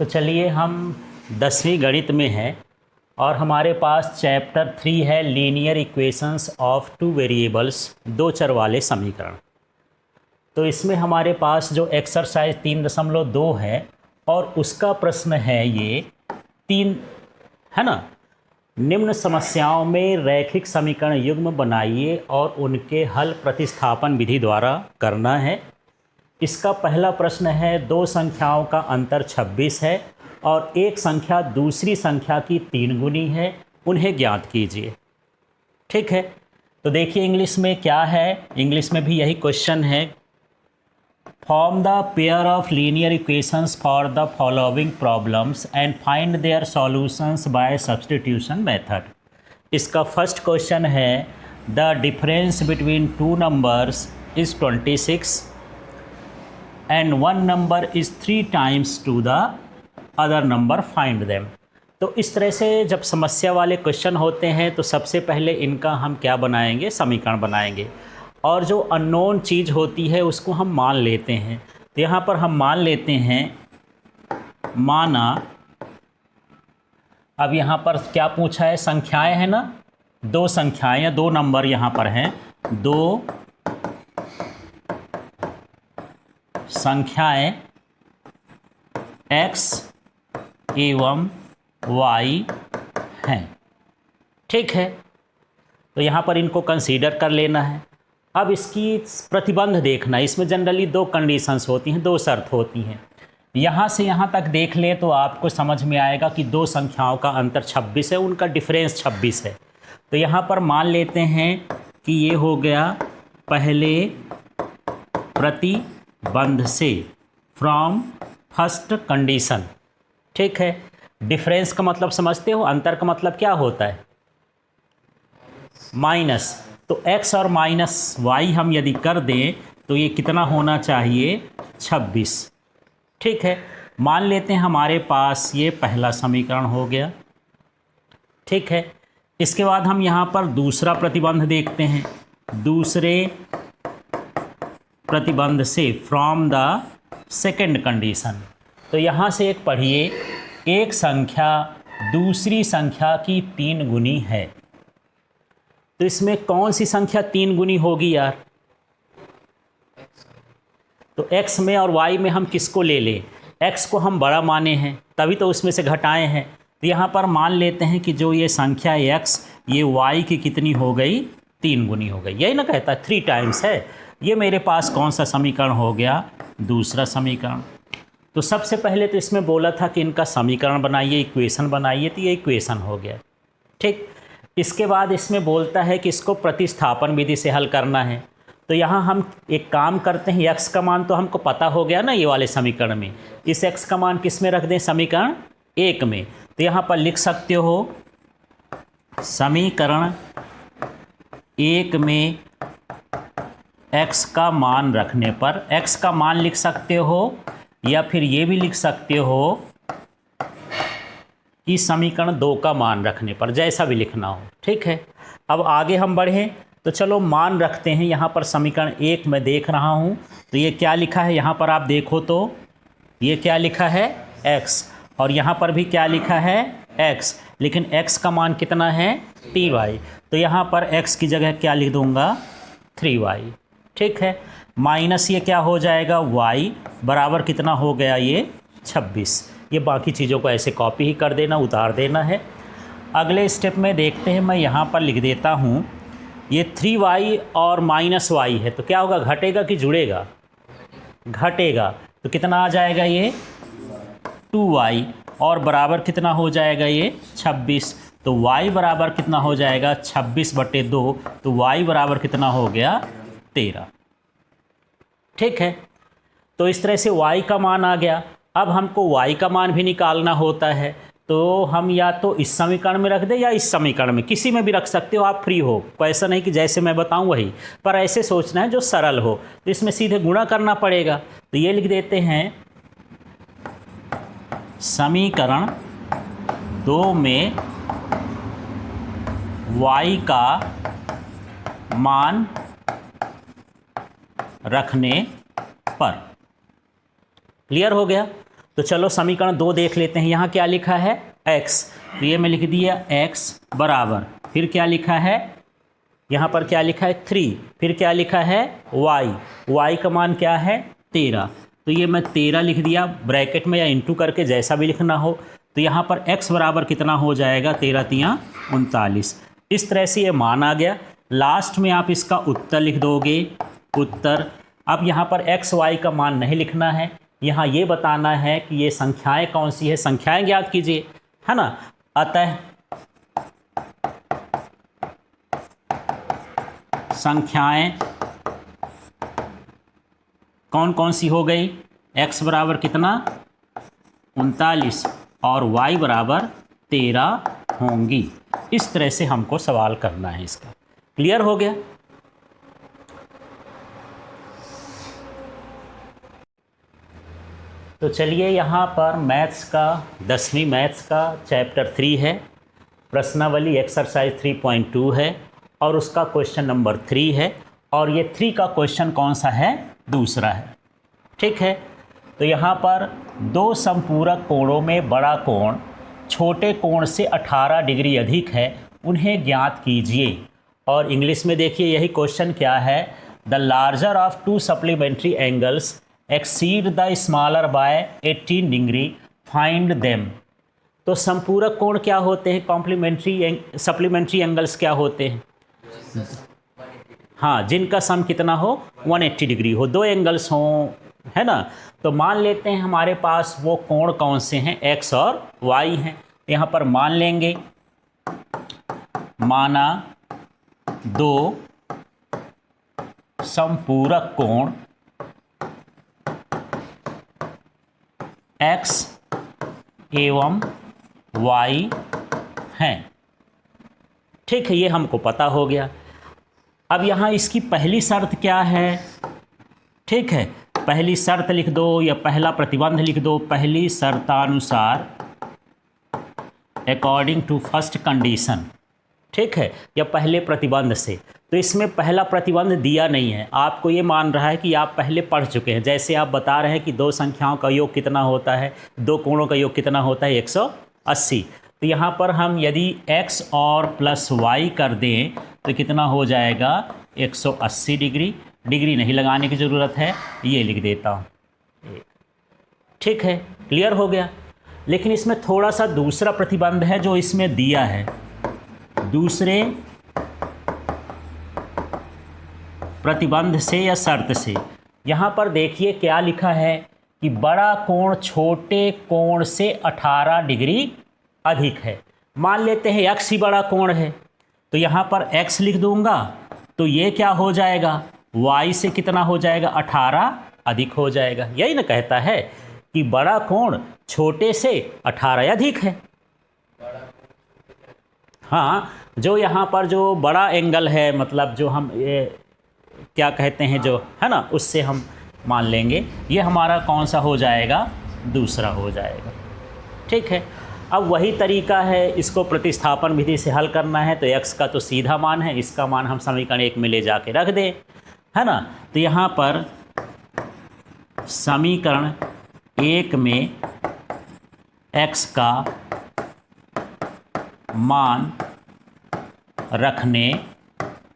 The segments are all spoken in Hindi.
तो चलिए हम 10वीं गणित में हैं और हमारे पास चैप्टर 3 है linear equations of two variables, दो चर वाले समीकरण। तो इसमें हमारे पास जो एक्सरसाइज 3.2 है और उसका प्रश्न है ये 3, है ना। निम्न समस्याओं में रैखिक समीकरण युग्म बनाइए और उनके हल प्रतिस्थापन विधि द्वारा करना है। इसका पहला प्रश्न है, दो संख्याओं का अंतर 26 है और एक संख्या दूसरी संख्या की 3 गुनी है, उन्हें ज्ञात कीजिए। ठीक है, तो देखिए इंग्लिश में क्या है। इंग्लिश में भी यही क्वेश्चन है, form the pair of linear equations for the following problems and find their solutions by substitution method. इसका फर्स्ट क्वेश्चन है, the difference between two numbers is 26 and one number is 3 times to the other number, find them। तो इस तरह से जब समस्या वाले क्वेश्चन होते हैं तो सबसे पहले इनका हम क्या बनाएंगे, समीकरण बनाएंगे और जो अननोन चीज़ होती है उसको हम मान लेते हैं। तो यहाँ पर हम मान लेते हैं, माना, अब यहाँ पर क्या पूछा है, संख्याएं हैं ना, दो संख्याएं या दो नंबर यहाँ पर हैं, दो संख्याएं x एवं y हैं। ठीक है, तो यहाँ पर इनको कंसीडर कर लेना है। अब इसकी प्रतिबंध देखना, इसमें जनरली दो कंडीशंस होती हैं, दो शर्त होती हैं। यहाँ से यहाँ तक देख लें तो आपको समझ में आएगा कि दो संख्याओं का अंतर 26 है, उनका डिफरेंस 26 है। तो यहाँ पर मान लेते हैं कि ये हो गया पहले प्रतिबंध से, फ्रॉम फर्स्ट कंडीशन। ठीक है, डिफरेंस का मतलब समझते हो, अंतर का मतलब क्या होता है, माइनस। तो x और माइनस y हम यदि कर दें तो ये कितना होना चाहिए, 26। ठीक है, मान लेते हैं हमारे पास ये पहला समीकरण हो गया। ठीक है, इसके बाद हम यहाँ पर दूसरा प्रतिबंध देखते हैं। दूसरे प्रतिबंध से, फ्रॉम द सेकेंड कंडीशन। तो यहाँ से एक पढ़िए, एक संख्या दूसरी संख्या की 3 गुनी है। तो इसमें कौन सी संख्या 3 गुनी होगी यार, तो x में और y में हम किसको ले लें, x को हम बड़ा माने हैं तभी तो उसमें से घटाए हैं। तो यहाँ पर मान लेते हैं कि जो ये संख्या x ये y की कितनी हो गई, 3 गुनी हो गई। यही ना कहता है 3 टाइम्स है। ये मेरे पास कौन सा समीकरण हो गया, दूसरा समीकरण। तो सबसे पहले तो इसमें बोला था कि इनका समीकरण बनाइए, इक्वेशन बनाइए, तो ये इक्वेशन हो गया। ठीक, इसके बाद इसमें बोलता है कि इसको प्रतिस्थापन विधि से हल करना है। तो यहाँ हम एक काम करते हैं, x का मान तो हमको पता हो गया ना ये वाले समीकरण में, इस x का मान किस में रख दें, समीकरण 1 में। तो यहाँ पर लिख सकते हो, समीकरण 1 में x का मान रखने पर, x का मान लिख सकते हो या फिर ये भी लिख सकते हो कि समीकरण 2 का मान रखने पर, जैसा भी लिखना हो। ठीक है, अब आगे हम बढ़ें तो चलो मान रखते हैं। यहाँ पर समीकरण 1 में देख रहा हूँ तो ये क्या लिखा है, यहाँ पर आप देखो तो ये क्या लिखा है, x, और यहाँ पर भी क्या लिखा है, x, लेकिन x का मान कितना है, 3y। तो यहाँ पर x की जगह क्या लिख दूँगा, 3y। ठीक है, माइनस ये क्या हो जाएगा, y बराबर कितना हो गया, ये 26। ये बाकी चीज़ों को ऐसे कॉपी ही कर देना, उतार देना है। अगले स्टेप में देखते हैं, मैं यहाँ पर लिख देता हूँ, ये 3y और माइनस y है तो क्या होगा, घटेगा कि जुड़ेगा, घटेगा। तो कितना आ जाएगा, ये 2y और बराबर कितना हो जाएगा, ये 26। तो y बराबर कितना हो जाएगा, 26/2। तो y बराबर कितना हो गया, 13। ठीक है, तो इस तरह से y का मान आ गया। अब हमको y का मान भी निकालना होता है, तो हम या तो इस समीकरण में रख दें या इस समीकरण में, किसी में भी रख सकते हो आप, फ्री हो। कोई ऐसा नहीं कि जैसे मैं बताऊं वही, पर ऐसे सोचना है जो सरल हो। तो इसमें सीधे गुणा करना पड़ेगा। तो ये लिख देते हैं, समीकरण 2 में y का मान रखने पर। क्लियर हो गया। तो चलो समीकरण 2 देख लेते हैं। यहाँ क्या लिखा है x, तो ये मैं लिख दिया x बराबर, फिर क्या लिखा है यहाँ पर, क्या लिखा है 3, फिर क्या लिखा है y का मान क्या है 13, तो ये मैं 13 लिख दिया ब्रैकेट में या इंटू करके, जैसा भी लिखना हो। तो यहाँ पर x बराबर कितना हो जाएगा 13 तियाँ 39। इस तरह से ये मान आ गया। लास्ट में आप इसका उत्तर लिख दोगे, उत्तर। अब यहाँ पर x y का मान नहीं लिखना है, यहाँ ये बताना है कि ये संख्याएं कौन सी है, संख्याएं ज्ञात कीजिए, है ना। अतः संख्याएं कौन कौन सी हो गई, x बराबर कितना 39 और y बराबर 13 होंगी। इस तरह से हमको सवाल करना है इसका। क्लियर हो गया। तो चलिए यहाँ पर मैथ्स का 10वीं मैथ्स का चैप्टर 3 है, प्रश्नावली एक्सरसाइज 3.2 है और उसका क्वेश्चन नंबर 3 है। और ये 3 का क्वेश्चन कौन सा है, दूसरा है। ठीक है, तो यहाँ पर दो समपूरक कोणों में बड़ा कोण छोटे कोण से 18 डिग्री अधिक है, उन्हें ज्ञात कीजिए। और इंग्लिश में देखिए यही क्वेश्चन क्या है, the larger of to supplementary angles exceed the smaller by 18 degree, find them. तो संपूरक कोण क्या होते हैं, कॉम्प्लीमेंट्री सप्लीमेंट्री एंगल्स क्या होते हैं, हाँ, जिनका सम कितना हो 180 डिग्री हो, दो एंगल्स हों, है ना। तो मान लेते हैं हमारे पास वो कोण कौन से हैं, x और y हैं। यहाँ पर मान लेंगे, माना दो संपूरक कोण x एवं y हैं। ठीक है, ये हमको पता हो गया। अब यहाँ इसकी पहली शर्त क्या है, ठीक है, पहली शर्त लिख दो या पहला प्रतिबंध लिख दो, पहली शर्तानुसार अकॉर्डिंग टू फर्स्ट कंडीशन, ठीक है, या पहले प्रतिबंध से। तो इसमें पहला प्रतिबंध दिया नहीं है, आपको ये मान रहा है कि आप पहले पढ़ चुके हैं। जैसे आप बता रहे हैं कि दो संख्याओं का योग कितना होता है, दो कोणों का योग कितना होता है 180। तो यहाँ पर हम यदि x और प्लस y कर दें तो कितना हो जाएगा 180 डिग्री। डिग्री नहीं लगाने की ज़रूरत है, ये लिख देता हूँ। ठीक है, क्लियर हो गया। लेकिन इसमें थोड़ा सा दूसरा प्रतिबंध है जो इसमें दिया है, दूसरे प्रतिबंध से या शर्त से। यहाँ पर देखिए क्या लिखा है कि बड़ा कोण छोटे कोण से 18 डिग्री अधिक है। मान लेते हैं x ही बड़ा कोण है, तो यहाँ पर x लिख दूंगा, तो ये क्या हो जाएगा y से कितना हो जाएगा 18 अधिक हो जाएगा। यही ना कहता है कि बड़ा कोण छोटे से 18 अधिक है। हाँ, जो यहाँ पर जो बड़ा एंगल है, मतलब जो हम क्या कहते हैं, जो है ना, उससे हम मान लेंगे ये हमारा कौन सा हो जाएगा, दूसरा हो जाएगा। ठीक है, अब वही तरीका है, इसको प्रतिस्थापन विधि से हल करना है। तो x का तो सीधा मान है, इसका मान हम समीकरण 1 में ले जाके रख दें, है ना। तो यहाँ पर समीकरण 1 में x का मान रखने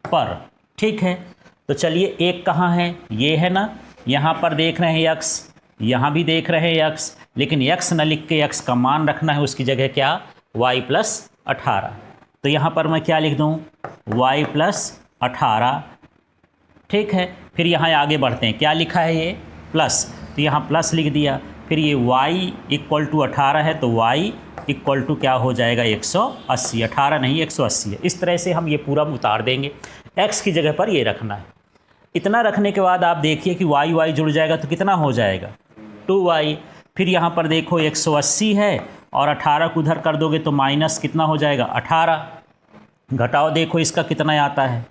पर, ठीक है, तो चलिए एक कहाँ है, ये है ना, यहाँ पर देख रहे हैं x, यहाँ भी देख रहे हैं x, लेकिन x न लिख के x का मान रखना है, उसकी जगह क्या y प्लस 18। तो यहाँ पर मैं क्या लिख दूँ y प्लस 18। ठीक है, फिर यहाँ आगे बढ़ते हैं, क्या लिखा है ये प्लस, तो यहाँ प्लस लिख दिया। फिर ये y इक्वल टू 18 है, तो y इक्वल टू क्या हो जाएगा 180, 18 नहीं 180 है। इस तरह से हम ये पूरा उतार देंगे, x की जगह पर ये रखना है। इतना रखने के बाद आप देखिए कि y जुड़ जाएगा तो कितना हो जाएगा 2y। फिर यहाँ पर देखो 180 है और 18 को उधर कर दोगे तो माइनस कितना हो जाएगा 18। घटाओ देखो इसका कितना आता है,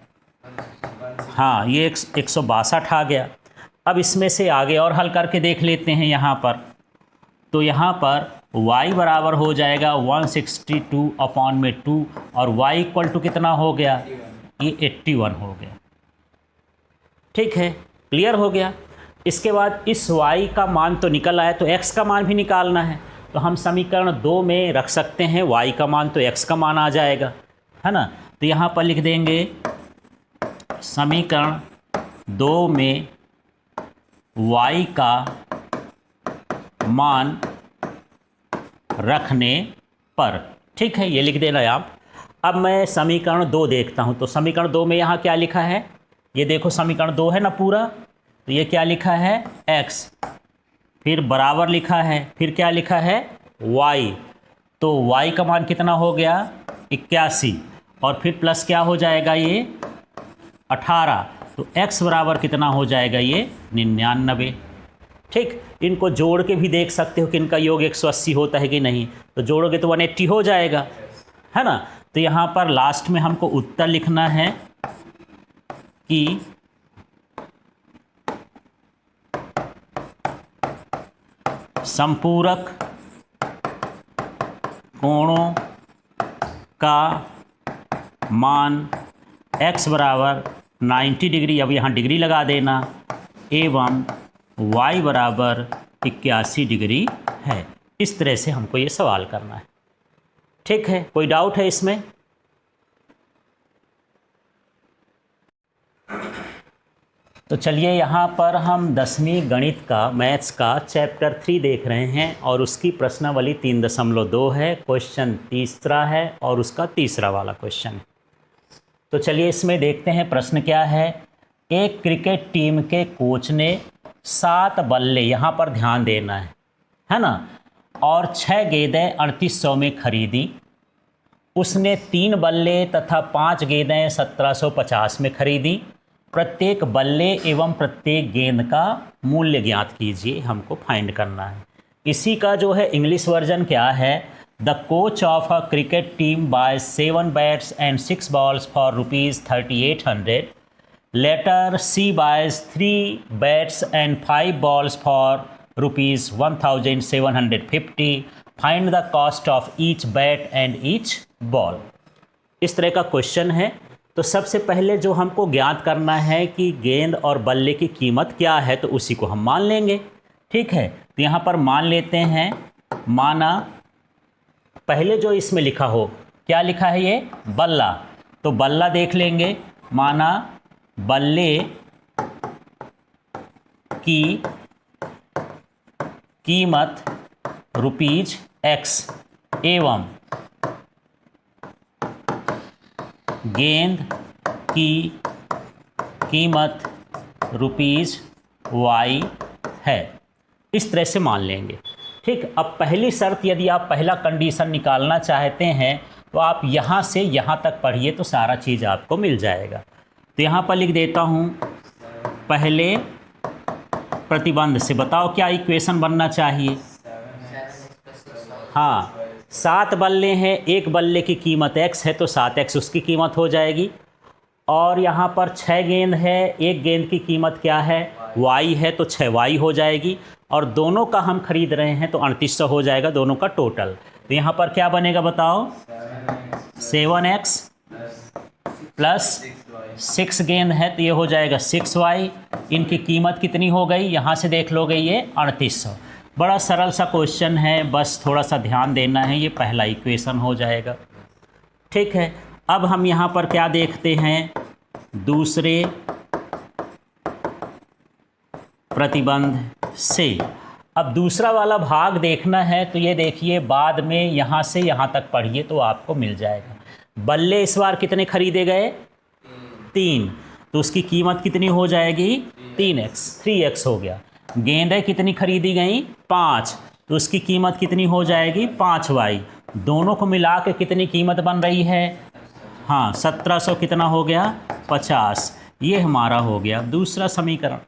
हाँ, ये 162 आ गया। अब इसमें से आगे और हल करके देख लेते हैं यहाँ पर। तो यहाँ पर y बराबर हो जाएगा 162/2 और y इक्वल टू कितना हो गया, ये 81 हो गया। ठीक है, क्लियर हो गया। इसके बाद इस y का मान तो निकल आया, तो x का मान भी निकालना है। तो हम समीकरण 2 में रख सकते हैं y का मान, तो x का मान आ जाएगा, है ना। तो यहाँ पर लिख देंगे समीकरण 2 में y का मान रखने पर, ठीक है, ये लिख देना आप। अब मैं समीकरण 2 देखता हूँ। तो समीकरण 2 में यहाँ क्या लिखा है, ये देखो समीकरण 2 है ना पूरा। तो ये क्या लिखा है x, फिर बराबर लिखा है, फिर क्या लिखा है y। तो y का मान कितना हो गया 81, और फिर प्लस क्या हो जाएगा ये 18। तो x बराबर कितना हो जाएगा ये 99। ठीक, इनको जोड़ के भी देख सकते हो कि इनका योग 180 होता है कि नहीं। तो जोड़ोगे तो 180 हो जाएगा, है ना। तो यहाँ पर लास्ट में हमको उत्तर लिखना है कि संपूरक कोणों का मान x बराबर 90 डिग्री, अब यहाँ डिग्री लगा देना, एवं y बराबर 81 डिग्री है। इस तरह से हमको ये सवाल करना है। ठीक है, कोई डाउट है इसमें? तो चलिए यहाँ पर हम 10वीं गणित का मैथ्स का चैप्टर 3 देख रहे हैं, और उसकी प्रश्नावली 3.2 है। क्वेश्चन तीसरा है और उसका तीसरा वाला क्वेश्चन है। तो चलिए इसमें देखते हैं प्रश्न क्या है। एक क्रिकेट टीम के कोच ने 7 बल्ले, यहाँ पर ध्यान देना है ना, और 6 गेंदें 3800 में खरीदी। उसने 3 बल्ले तथा 5 गेंदें 1750 में खरीदी। प्रत्येक बल्ले एवं प्रत्येक गेंद का मूल्य ज्ञात कीजिए, हमको फाइंड करना है। इसी का जो है इंग्लिश वर्जन क्या है, the coach of a cricket team buy 7 bats and 6 balls for ₹3800। Later she buys 3 bats and 5 balls for ₹1750। Find the cost of each bat and each ball. इस तरह का क्वेश्चन है। तो सबसे पहले जो हमको ज्ञात करना है कि गेंद और बल्ले की कीमत क्या है, तो उसी को हम मान लेंगे। ठीक है, तो यहाँ पर मान लेते हैं, माना पहले जो इसमें लिखा हो, क्या लिखा है ये बल्ला, तो बल्ला देख लेंगे। माना बल्ले की कीमत ₹X एवं गेंद की कीमत ₹Y है। इस तरह से मान लेंगे। ठीक, अब पहली शर्त, यदि आप पहला कंडीशन निकालना चाहते हैं तो आप यहाँ से यहाँ तक पढ़िए, तो सारा चीज़ आपको मिल जाएगा। तो यहाँ पर लिख देता हूँ, पहले प्रतिबंध से बताओ क्या इक्वेशन बनना चाहिए। हाँ, 7 बल्ले हैं, एक बल्ले की कीमत x है, तो 7x उसकी कीमत हो जाएगी। और यहाँ पर 6 गेंद है, एक गेंद की कीमत क्या है y है, तो 6y हो जाएगी। और दोनों का हम खरीद रहे हैं, तो 3800 हो जाएगा दोनों का टोटल। तो यहाँ पर क्या बनेगा बताओ, 7x प्लस 6 गेंद है, तो ये हो जाएगा 6y। इनकी कीमत कितनी हो गई, यहाँ से देख लोगे, ये 3800। बड़ा सरल सा क्वेश्चन है, बस थोड़ा सा ध्यान देना है। ये पहला इक्वेशन हो जाएगा। ठीक है, अब हम यहाँ पर क्या देखते हैं, दूसरे प्रतिबंध से। अब दूसरा वाला भाग देखना है, तो ये देखिए, बाद में यहाँ से यहाँ तक पढ़िए तो आपको मिल जाएगा। बल्ले इस बार कितने खरीदे गए, 3, तो उसकी कीमत कितनी हो जाएगी 3x हो गया। गेंदें कितनी खरीदी गई, 5, तो उसकी कीमत कितनी हो जाएगी 5y। दोनों को मिला के कितनी कीमत बन रही है, हाँ 1700 कितना हो गया 50। ये हमारा हो गया दूसरा समीकरण।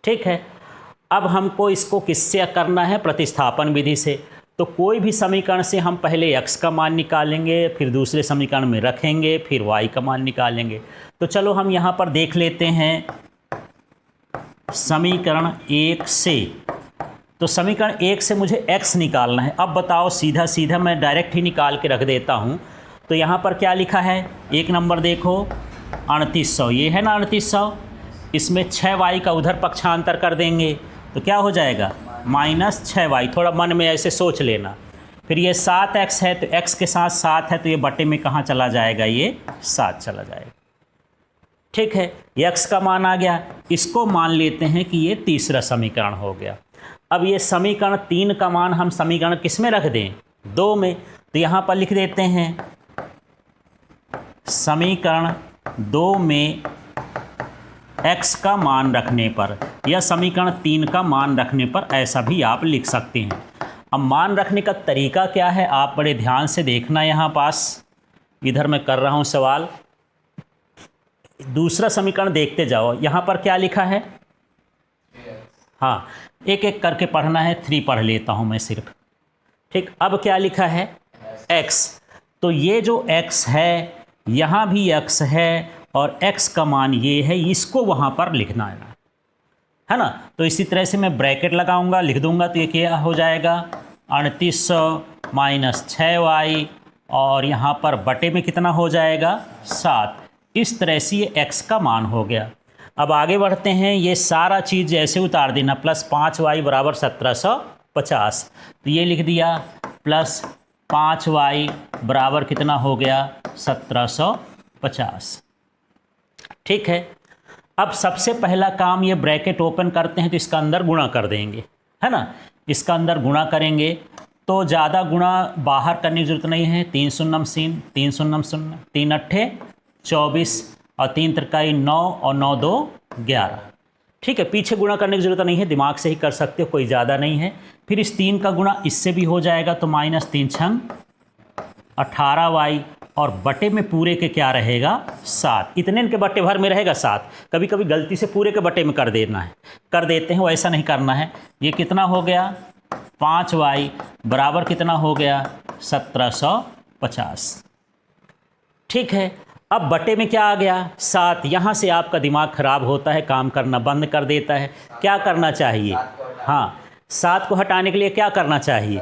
ठीक है, अब हमको इसको किससे करना है, प्रतिस्थापन विधि से। तो कोई भी समीकरण से हम पहले x का मान निकालेंगे, फिर दूसरे समीकरण में रखेंगे, फिर y का मान निकालेंगे। तो चलो हम यहाँ पर देख लेते हैं समीकरण 1 से। तो समीकरण 1 से मुझे x निकालना है। अब बताओ, सीधा सीधा मैं डायरेक्ट ही निकाल के रख देता हूँ। तो यहाँ पर क्या लिखा है, एक नंबर देखो 3800, ये है ना 3800। इसमें 6y का उधर पक्षांतर कर देंगे तो क्या हो जाएगा -6y। थोड़ा मन में ऐसे सोच लेना। फिर ये 7x है तो x के साथ 7 है तो ये बटे में कहाँ चला जाएगा, ये 7 चला जाएगा। ठीक है, ये x का मान आ गया। इसको मान लेते हैं कि ये तीसरा समीकरण हो गया। अब ये समीकरण 3 का मान हम समीकरण किस में रख दें, 2 में। तो यहाँ पर लिख देते हैं समीकरण 2 में x का मान रखने पर, या समीकरण 3 का मान रखने पर, ऐसा भी आप लिख सकते हैं। अब मान रखने का तरीका क्या है, आप बड़े ध्यान से देखना। यहाँ पास इधर मैं कर रहा हूँ सवाल, दूसरा समीकरण देखते जाओ। यहाँ पर क्या लिखा है, हाँ एक एक करके पढ़ना है, 3 पढ़ लेता हूँ मैं सिर्फ। ठीक, अब क्या लिखा है x, तो ये जो x है यहाँ भी x है और x का मान ये है, इसको वहाँ पर लिखना है ना। तो इसी तरह से मैं ब्रैकेट लगाऊंगा, लिख दूंगा तो ये क्या हो जाएगा 3800 माइनस 6y और यहाँ पर बटे में कितना हो जाएगा 7। इस तरह से ये x का मान हो गया। अब आगे बढ़ते हैं, ये सारा चीज़ ऐसे उतार देना, +5y बराबर 1750। तो ये लिख दिया +5y बराबर कितना हो गया 1750। ठीक है, अब सबसे पहला काम, ये ब्रैकेट ओपन करते हैं तो इसका अंदर गुणा कर देंगे, है ना। इसका अंदर गुणा करेंगे तो ज़्यादा गुणा बाहर करने की जरूरत नहीं है। 3 शून्यम 3 शून्यम 0, 3 अट्ठे 24 और 3 त्रिकाई 9 और 9 2 11। ठीक है, पीछे गुणा करने की जरूरत नहीं है, दिमाग से ही कर सकते हो, कोई ज़्यादा नहीं है। फिर इस 3 का गुणा इससे भी हो जाएगा तो -3 छंग 18y और बटे में पूरे के क्या रहेगा 7। इतने के बटे भर में रहेगा 7। कभी कभी गलती से पूरे के बटे में कर देना है, कर देते हैं, वैसा नहीं करना है। ये कितना हो गया 5y बराबर कितना हो गया 1750। ठीक है, अब बटे में क्या आ गया 7। यहाँ से आपका दिमाग खराब होता है, काम करना बंद कर देता है। क्या करना चाहिए, हाँ 7 को हटाने के लिए क्या करना चाहिए,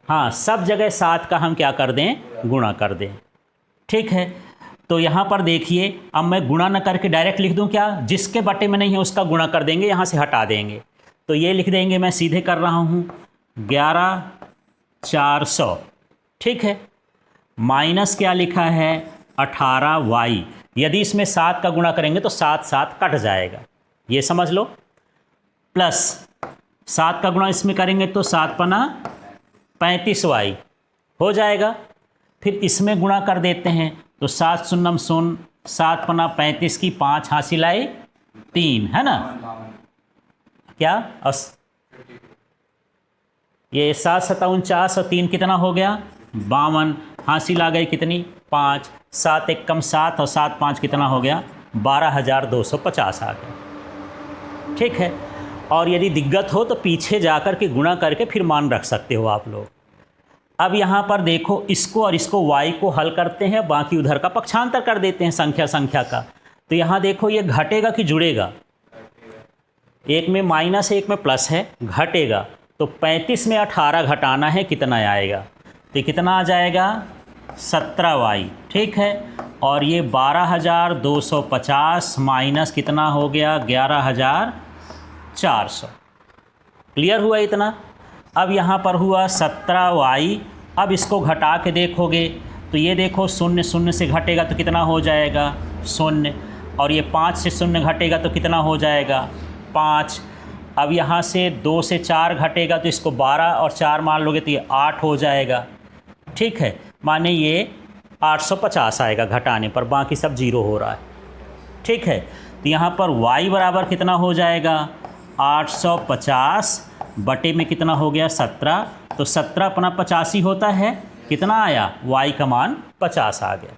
हाँ सब जगह 7 का हम क्या कर दें, गुणा कर दें। ठीक है, तो यहाँ पर देखिए, अब मैं गुणा न करके डायरेक्ट लिख दूँ क्या, जिसके बटे में नहीं है उसका गुणा कर देंगे, यहाँ से हटा देंगे। तो ये लिख देंगे, मैं सीधे कर रहा हूँ 11400। ठीक है, माइनस क्या लिखा है 18y। यदि इसमें 7 का गुणा करेंगे तो 7 7 कट जाएगा, ये समझ लो। प्लस 7 का गुणा इसमें करेंगे तो 7 पना 35y हो जाएगा। फिर इसमें गुणा कर देते हैं तो 7 शून्यम 0, 7 पना 35 की 5 हासिल आए 3, है ना। क्या ये 7 7 49 और 3 कितना हो गया 52, हासिल आ गई कितनी 5। 7 1 कम 7 और 7 5 कितना हो गया 12250 आ गया। ठीक है, और यदि दिक्कत हो तो पीछे जाकर के गुणा करके फिर मान रख सकते हो आप लोग। अब यहाँ पर देखो, इसको और इसको y को हल करते हैं, बाकी उधर का पक्षांतर कर देते हैं संख्या का। तो यहाँ देखो ये घटेगा कि जुड़ेगा, एक में माइनस है एक में प्लस है, घटेगा। तो 35 में 18 घटाना है, कितना आएगा, तो कितना आ जाएगा 17y। ठीक है, और ये 12250 माइनस कितना हो गया 11400। क्लियर हुआ इतना। अब यहाँ पर हुआ 17y। अब इसको घटा के देखोगे तो ये देखो 0 0 से घटेगा तो कितना हो जाएगा 0, और ये 5 से 0 घटेगा तो कितना हो जाएगा 5। अब यहाँ से 2 से 4 घटेगा तो इसको 12 और 4 मान लोगे तो ये 8 हो जाएगा। ठीक है, माने ये 850 आएगा घटाने पर, बाकी सब 0 हो रहा है। ठीक है, तो यहाँ पर y बराबर कितना हो जाएगा 850 बटे में कितना हो गया 17। तो 17 अपना 85 होता है, कितना आया y का मान 50 आ गया।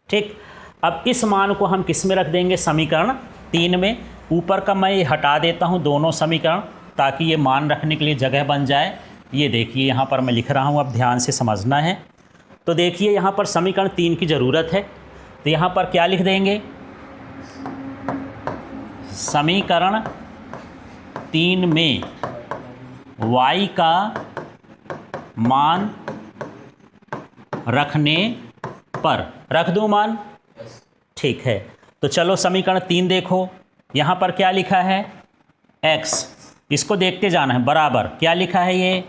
ठीक, अब इस मान को हम किस में रख देंगे, समीकरण 3 में। ऊपर का मैं ये हटा देता हूँ दोनों समीकरण, ताकि ये मान रखने के लिए जगह बन जाए। ये देखिए यहाँ पर मैं लिख रहा हूँ, अब ध्यान से समझना है। तो देखिए यहाँ पर समीकरण 3 की ज़रूरत है, तो यहाँ पर क्या लिख देंगे, समीकरण 3 में y का मान रखने पर, रख दूँ मान। ठीक है, तो चलो समीकरण 3 देखो, यहाँ पर क्या लिखा है x, इसको देखते जाना है, बराबर क्या लिखा है ये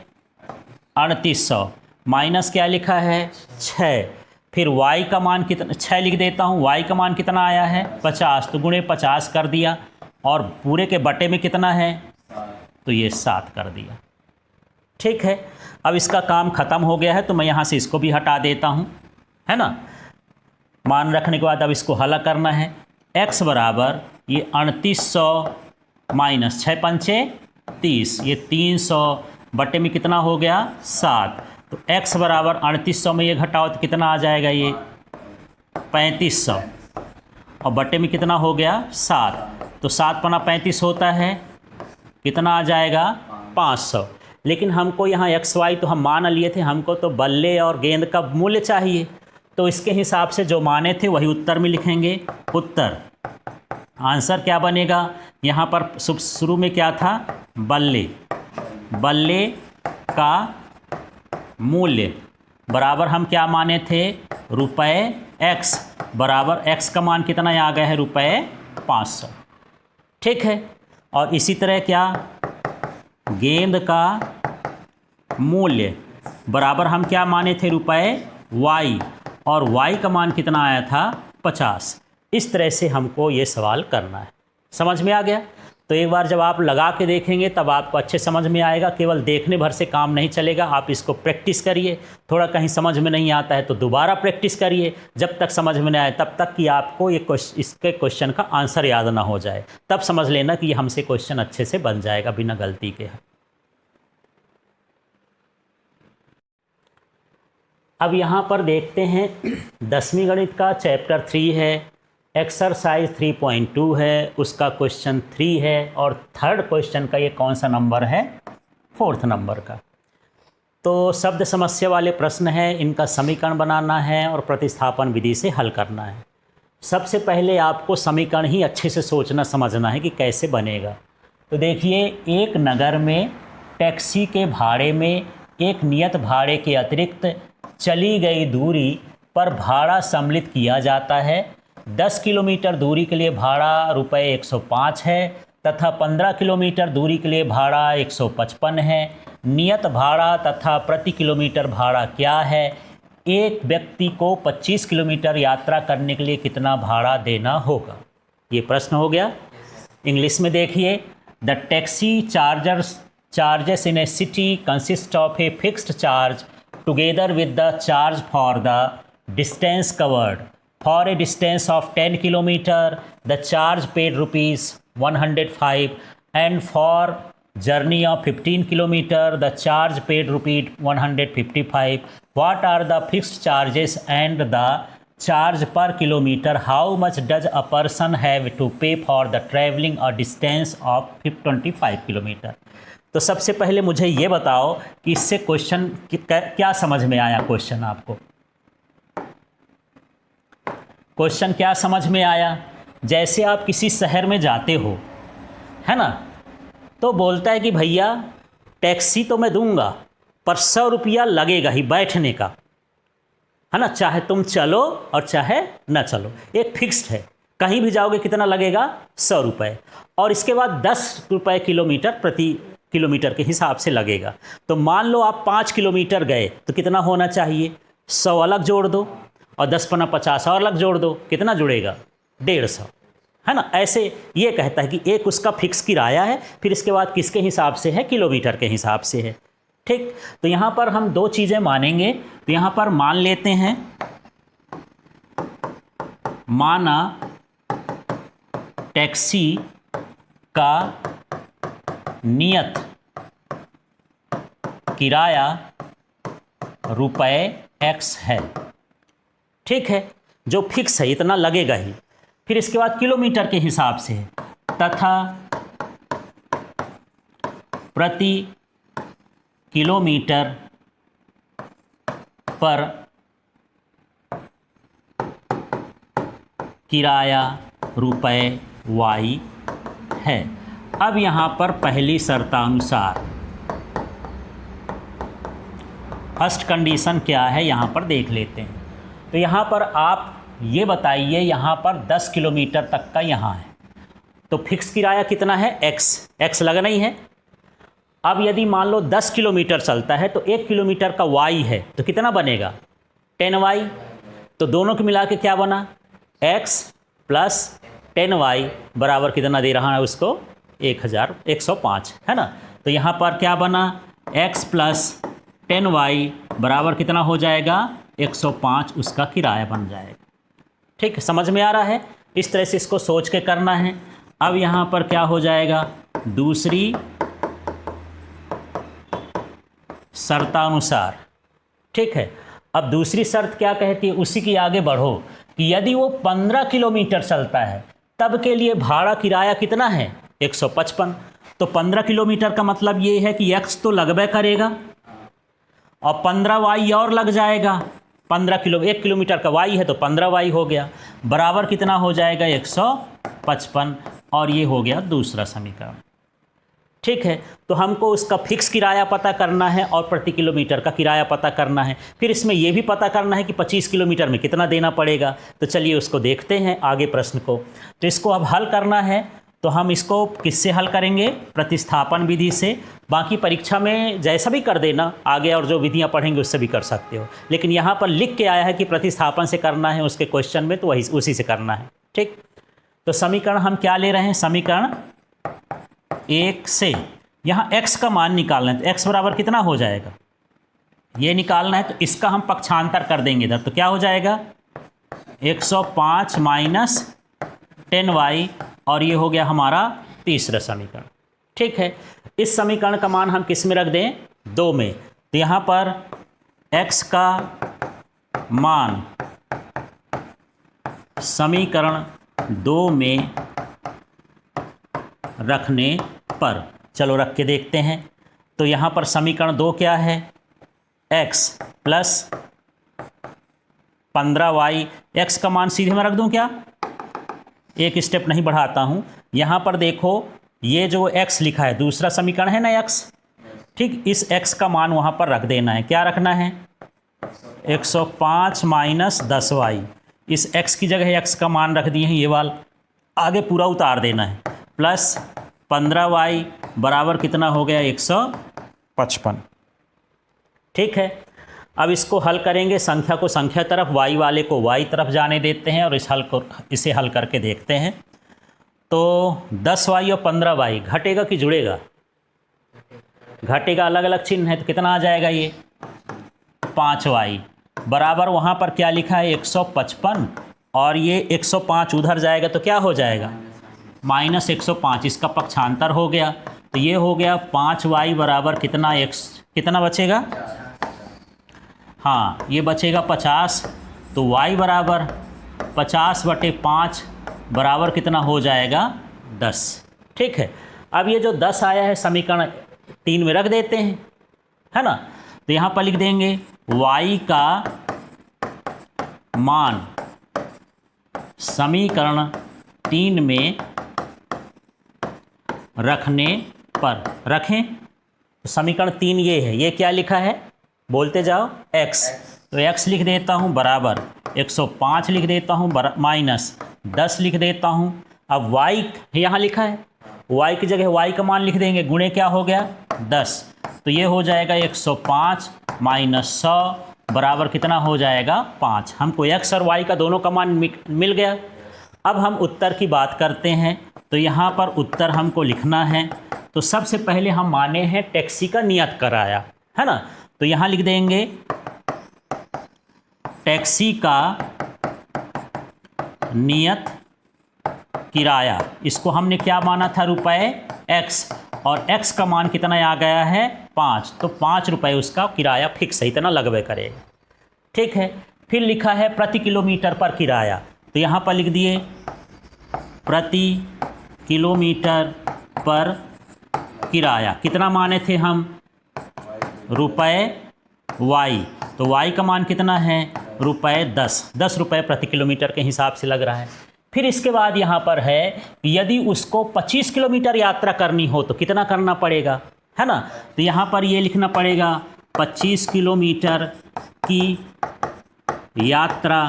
3800 माइनस क्या लिखा है 6, फिर y का मान कितना, 6 लिख देता हूँ, y का मान कितना आया है 50, तो गुणे 50 कर दिया, और पूरे के बटे में कितना है तो ये 7 कर दिया। ठीक है, अब इसका काम ख़त्म हो गया है, तो मैं यहाँ से इसको भी हटा देता हूँ, है ना। मान रखने के बाद अब इसको हल करना है। x बराबर ये 3800 माइनस 6 पंचे 30, ये 300 बटे में कितना हो गया 7, तो x बराबर 3800 में ये घटाओ तो कितना आ जाएगा ये 3500, और बटे में कितना हो गया 7, तो 7 पना 35 होता है, कितना आ जाएगा 500। लेकिन हमको यहाँ एक्स वाई तो हम मान लिए थे, हमको तो बल्ले और गेंद का मूल्य चाहिए, तो इसके हिसाब से जो माने थे वही उत्तर में लिखेंगे। उत्तर आंसर क्या बनेगा, यहाँ पर शुरू में क्या था बल्ले, बल्ले का मूल्य बराबर हम क्या माने थे रुपए x, बराबर x का मान कितना आ गया है रुपए 500। ठीक है, और इसी तरह क्या गेंद का मूल्य बराबर हम क्या माने थे रुपए y, और y का मान कितना आया था 50। इस तरह से हमको ये सवाल करना है। समझ में आ गया? तो एक बार जब आप लगा के देखेंगे तब आपको अच्छे समझ में आएगा। केवल देखने भर से काम नहीं चलेगा, आप इसको प्रैक्टिस करिए। थोड़ा कहीं समझ में नहीं आता है तो दोबारा प्रैक्टिस करिए, जब तक समझ में नहीं आए तब तक कि आपको ये इसके क्वेश्चन का आंसर याद ना हो जाए। तब समझ लेना कि ये हमसे क्वेश्चन अच्छे से बन जाएगा बिना गलती के। अब यहाँ पर देखते हैं 10वीं गणित का चैप्टर 3 है, एक्सरसाइज 3.2 है, उसका क्वेश्चन 3 है, और थर्ड क्वेश्चन का ये कौन सा नंबर है 4th नंबर का। तो शब्द समस्या वाले प्रश्न है, इनका समीकरण बनाना है और प्रतिस्थापन विधि से हल करना है। सबसे पहले आपको समीकरण ही अच्छे से सोचना समझना है कि कैसे बनेगा। तो देखिए, एक नगर में टैक्सी के भाड़े में एक नियत भाड़े के अतिरिक्त चली गई दूरी पर भाड़ा सम्मिलित किया जाता है। 10 किलोमीटर दूरी के लिए भाड़ा रुपये 105 है तथा 15 किलोमीटर दूरी के लिए भाड़ा 155 है। नियत भाड़ा तथा प्रति किलोमीटर भाड़ा क्या है? एक व्यक्ति को 25 किलोमीटर यात्रा करने के लिए कितना भाड़ा देना होगा? ये प्रश्न हो गया। इंग्लिश में देखिए, the taxi charges in A city consist of a fixed charge together with the charge for the distance covered. For a distance of 10 kilometer, the charge paid rupees 105, and for journey of 15 kilometer, the charge paid rupees 155. What are the fixed charges and the charge per kilometer? How much does a person have to pay for the traveling a distance of 25 kilometer? तो सबसे पहले मुझे ये बताओ कि इससे क्वेश्चन क्या समझ में आया। क्वेश्चन आपको क्वेश्चन क्या समझ में आया? जैसे आप किसी शहर में जाते हो, है ना, तो बोलता है कि भैया टैक्सी तो मैं दूंगा पर 100 रुपया लगेगा ही बैठने का, है ना, चाहे तुम चलो और चाहे ना चलो, एक फिक्स्ड है। कहीं भी जाओगे कितना लगेगा 100 रुपये, और इसके बाद 10 रुपये किलोमीटर प्रति किलोमीटर के हिसाब से लगेगा। तो मान लो आप 5 किलोमीटर गए तो कितना होना चाहिए? 100 अलग जोड़ दो और 10 पना 50 और अलग जोड़ दो, कितना जुड़ेगा? 150, है ना। ऐसे ये कहता है कि एक उसका फिक्स किराया है, फिर इसके बाद किसके हिसाब से है? किलोमीटर के हिसाब से है। ठीक, तो यहाँ पर हम दो चीज़ें मानेंगे। तो यहाँ पर मान लेते हैं, माना टैक्सी का नियत किराया रुपए x है। ठीक है, जो फिक्स है इतना लगेगा ही। फिर इसके बाद किलोमीटर के हिसाब से है, तथा प्रति किलोमीटर पर किराया रुपए y है। अब यहाँ पर पहली शर्तानुसार फर्स्ट कंडीशन क्या है यहाँ पर देख लेते हैं। तो यहाँ पर आप ये बताइए यहाँ पर 10 किलोमीटर तक का यहाँ है, तो फिक्स किराया कितना है, एक्स लगना ही है। अब यदि मान लो 10 किलोमीटर चलता है तो 1 किलोमीटर का वाई है, तो कितना बनेगा, 10y। तो दोनों को मिला के क्या बना, x प्लस 10y बराबर कितना दे रहा है उसको, 105, है ना। तो यहाँ पर क्या बना, x प्लस 10y बराबर कितना हो जाएगा, 105 उसका किराया बन जाएगा। ठीक है, समझ में आ रहा है। इस तरह से इसको सोच के करना है। अब यहाँ पर क्या हो जाएगा, दूसरी शर्तानुसार। ठीक है, अब दूसरी शर्त क्या कहती है, उसी की आगे बढ़ो कि यदि वो 15 किलोमीटर चलता है तब के लिए भाड़ा किराया कितना है, 155। तो 15 किलोमीटर का मतलब ये है कि x तो लगभग करेगा और 15y और लग जाएगा। 1 किलोमीटर का y है तो 15y हो गया, बराबर कितना हो जाएगा, 155। और ये हो गया दूसरा समीकरण। ठीक है, तो हमको उसका फिक्स किराया पता करना है और प्रति किलोमीटर का किराया पता करना है। फिर इसमें यह भी पता करना है कि 25 किलोमीटर में कितना देना पड़ेगा। तो चलिए उसको देखते हैं आगे प्रश्न को। तो इसको अब हल करना है, तो हम इसको किससे हल करेंगे, प्रतिस्थापन विधि से। बाकी परीक्षा में जैसा भी कर देना, आगे और जो विधियां पढ़ेंगे उससे भी कर सकते हो, लेकिन यहाँ पर लिख के आया है कि प्रतिस्थापन से करना है उसके क्वेश्चन में, तो वही उसी से करना है। ठीक, तो समीकरण हम क्या ले रहे हैं, समीकरण 1 से यहाँ x का मान निकालना है। तो x बराबर कितना हो जाएगा, ये निकालना है। तो इसका हम पक्षांतर कर देंगे इधर, तो क्या हो जाएगा, 105 माइनस 10y, और ये हो गया हमारा तीसरा समीकरण। ठीक है, इस समीकरण का मान हम किस में रख दें, 2 में। तो यहाँ पर x का मान समीकरण 2 में रखने पर, चलो रख के देखते हैं। तो यहाँ पर समीकरण 2 क्या है, x प्लस 15y। x का मान सीधे मैं रख दूँ क्या, एक स्टेप नहीं बढ़ाता हूँ। यहाँ पर देखो ये जो x लिखा है, दूसरा समीकरण है ना x, ठीक, इस x का मान वहाँ पर रख देना है। क्या रखना है, 105 माइनस 10y। इस x की जगह x का मान रख दिए हैं, ये वाला आगे पूरा उतार देना है, प्लस 15y बराबर कितना हो गया, 155। ठीक है, अब इसको हल करेंगे, संख्या को संख्या तरफ, y वाले को y तरफ जाने देते हैं और इसे हल करके देखते हैं। तो 10y और 15y घटेगा कि जुड़ेगा, घटेगा, अलग अलग चिन्ह है, तो कितना आ जाएगा, ये 5y बराबर वहाँ पर क्या लिखा है, 155, और ये 105 उधर जाएगा तो क्या हो जाएगा, माइनस 105। इसका पक्षांतर हो गया, तो ये हो गया 5y बराबर कितना, कितना बचेगा, हाँ ये बचेगा 50। तो y बराबर 50/5 बराबर कितना हो जाएगा, 10। ठीक है, अब ये जो 10 आया है समीकरण 3 में रख देते हैं, है ना। तो यहाँ पर लिख देंगे y का मान समीकरण 3 में रखने पर, रखें। तो समीकरण 3 ये है, ये क्या लिखा है, बोलते जाओ, x। तो x लिख देता हूँ बराबर 105 लिख देता हूँ, माइनस 10 लिख देता हूँ। अब y यहाँ लिखा है, y की जगह y का मान लिख देंगे, गुणे क्या हो गया, 10। तो ये हो जाएगा 105 माइनस 100 बराबर कितना हो जाएगा, 5। हमको x और y का दोनों का मान मिल गया। अब हम उत्तर की बात करते हैं। तो यहाँ पर उत्तर हमको लिखना है। तो सबसे पहले हम माने हैं टैक्सी का नियत किराया, है ना। तो यहाँ लिख देंगे टैक्सी का नियत किराया, इसको हमने क्या माना था, रुपए x, और x का मान कितना आ गया है, 5। तो 5 रुपये उसका किराया फिक्स है, इतना लगभग करेगा। ठीक है, फिर लिखा है प्रति किलोमीटर पर किराया। तो यहाँ पर लिख दिए प्रति किलोमीटर पर किराया, कितना माने थे हम, रुपए y। तो y का मान कितना है, रुपए 10 रुपये प्रति किलोमीटर के हिसाब से लग रहा है। फिर इसके बाद यहाँ पर है कि यदि उसको 25 किलोमीटर यात्रा करनी हो तो कितना करना पड़ेगा, है ना। तो यहाँ पर ये लिखना पड़ेगा 25 किलोमीटर की यात्रा